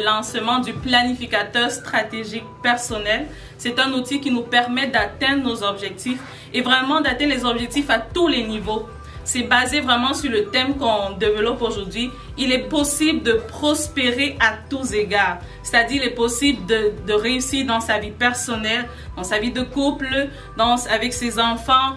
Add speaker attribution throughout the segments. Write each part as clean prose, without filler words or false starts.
Speaker 1: lancement du planificateur stratégique personnel. C'est un outil qui nous permet d'atteindre nos objectifs et vraiment d'atteindre les objectifs à tous les niveaux. C'est basé vraiment sur le thème qu'on développe aujourd'hui. Il est possible de prospérer à tous égards. C'est-à-dire, il est possible de réussir dans sa vie personnelle, dans sa vie de couple, avec ses enfants,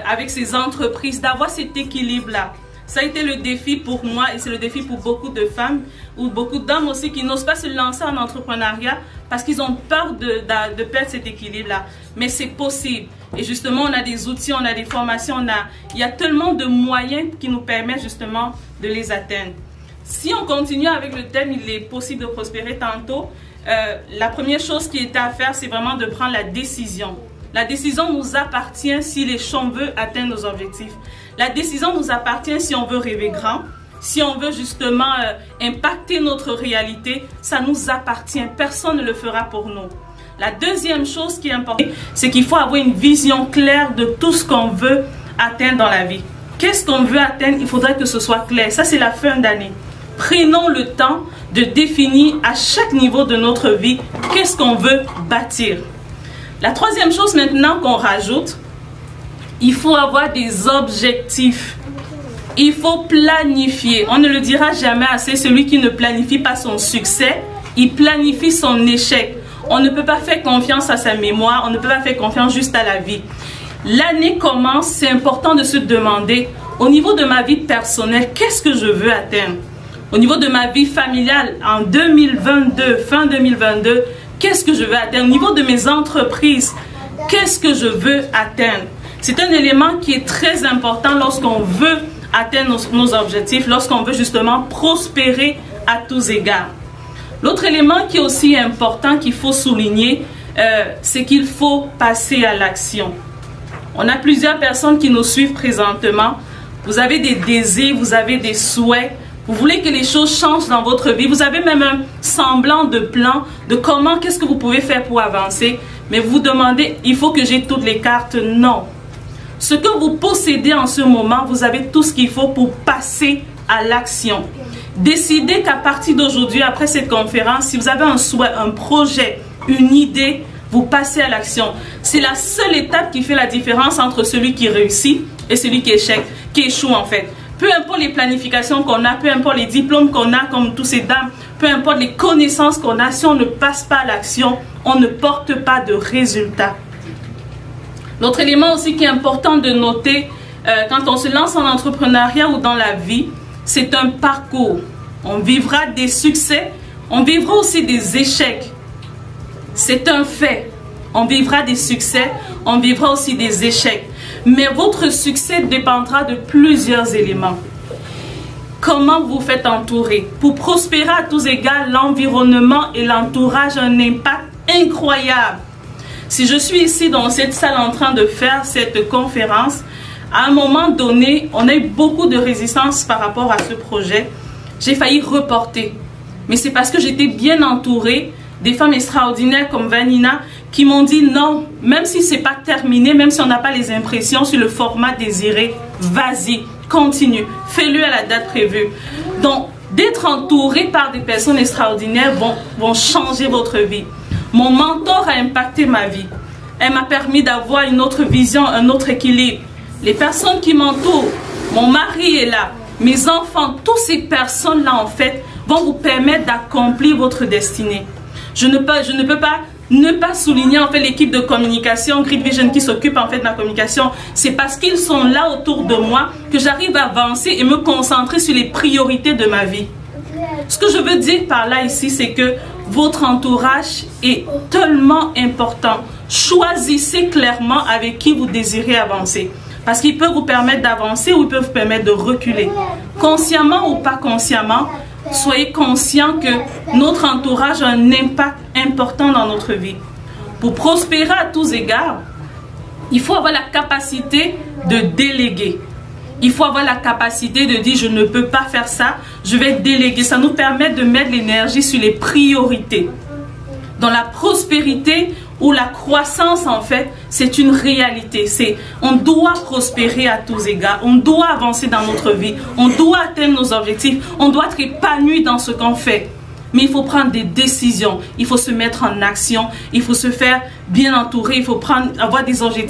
Speaker 1: avec ses entreprises, d'avoir cet équilibre-là. Ça a été le défi pour moi et c'est le défi pour beaucoup de femmes ou beaucoup d'hommes aussi qui n'osent pas se lancer en entrepreneuriat parce qu'ils ont peur de perdre cet équilibre-là. Mais c'est possible. Et justement, on a des outils, on a des formations, il y a tellement de moyens qui nous permettent justement de les atteindre. Si on continue avec le thème, il est possible de prospérer tantôt. La première chose qui est à faire, c'est vraiment de prendre la décision. La décision nous appartient si on veut atteindre nos objectifs. La décision nous appartient si on veut rêver grand, si on veut justement impacter notre réalité, ça nous appartient. Personne ne le fera pour nous. La deuxième chose qui est importante, c'est qu'il faut avoir une vision claire de tout ce qu'on veut atteindre dans la vie. Qu'est-ce qu'on veut atteindre? Il faudrait que ce soit clair. Ça, c'est la fin d'année. Prenons le temps de définir à chaque niveau de notre vie qu'est-ce qu'on veut bâtir. La troisième chose maintenant qu'on rajoute, il faut avoir des objectifs. Il faut planifier. On ne le dira jamais assez, celui qui ne planifie pas son succès, il planifie son échec. On ne peut pas faire confiance à sa mémoire, on ne peut pas faire confiance juste à la vie. L'année commence, c'est important de se demander, au niveau de ma vie personnelle, qu'est-ce que je veux atteindre? Au niveau de ma vie familiale, en 2022, fin 2022, qu'est-ce que je veux atteindre? Au niveau de mes entreprises, qu'est-ce que je veux atteindre? C'est un élément qui est très important lorsqu'on veut atteindre nos objectifs, lorsqu'on veut justement prospérer à tous égards. L'autre élément qui est aussi important, qu'il faut souligner, c'est qu'il faut passer à l'action. On a plusieurs personnes qui nous suivent présentement. Vous avez des désirs, vous avez des souhaits. Vous voulez que les choses changent dans votre vie. Vous avez même un semblant de plan de comment, qu'est-ce que vous pouvez faire pour avancer. Mais vous vous demandez, il faut que j'ai toutes les cartes. Non. Ce que vous possédez en ce moment, vous avez tout ce qu'il faut pour passer à l'action. Décidez qu'à partir d'aujourd'hui, après cette conférence, si vous avez un souhait, un projet, une idée, vous passez à l'action. C'est la seule étape qui fait la différence entre celui qui réussit et celui qui échoue en fait. Peu importe les planifications qu'on a, peu importe les diplômes qu'on a comme tous ces dames, peu importe les connaissances qu'on a, si on ne passe pas à l'action, on ne porte pas de résultats. L'autre élément aussi qui est important de noter quand on se lance en entrepreneuriat ou dans la vie, c'est un parcours. On vivra des succès, on vivra aussi des échecs. C'est un fait. On vivra des succès, on vivra aussi des échecs. Mais votre succès dépendra de plusieurs éléments. Comment vous faites entourer? Pour prospérer à tous égards, l'environnement et l'entourage ont un impact incroyable. Si je suis ici dans cette salle en train de faire cette conférence, à un moment donné, on a eu beaucoup de résistance par rapport à ce projet. J'ai failli reporter. Mais c'est parce que j'étais bien entourée des femmes extraordinaires comme Vanina qui m'ont dit non, même si ce n'est pas terminé, même si on n'a pas les impressions sur le format désiré, vas-y, continue, fais-le à la date prévue. Donc, d'être entouré par des personnes extraordinaires vont changer votre vie. Mon mentor a impacté ma vie. Elle m'a permis d'avoir une autre vision, un autre équilibre. Les personnes qui m'entourent, mon mari est là, mes enfants, toutes ces personnes-là en fait vont vous permettre d'accomplir votre destinée. Je ne peux pas ne pas souligner en fait l'équipe de communication, Grid Vision qui s'occupe en fait de la communication. C'est parce qu'ils sont là autour de moi que j'arrive à avancer et me concentrer sur les priorités de ma vie. Ce que je veux dire par là ici, c'est que votre entourage est tellement important. Choisissez clairement avec qui vous désirez avancer. Parce qu'il peut vous permettre d'avancer ou il peut vous permettre de reculer. Consciemment ou pas consciemment, soyez conscient que notre entourage a un impact important dans notre vie. Pour prospérer à tous égards, il faut avoir la capacité de déléguer. Il faut avoir la capacité de dire je ne peux pas faire ça, je vais déléguer. Ça nous permet de mettre l'énergie sur les priorités. Dans la prospérité ou la croissance en fait, c'est une réalité. On doit prospérer à tous égards, on doit avancer dans notre vie, on doit atteindre nos objectifs, on doit être épanoui dans ce qu'on fait. mais il faut prendre des décisions, il faut se mettre en action, il faut se faire bien entourer, il faut avoir des objectifs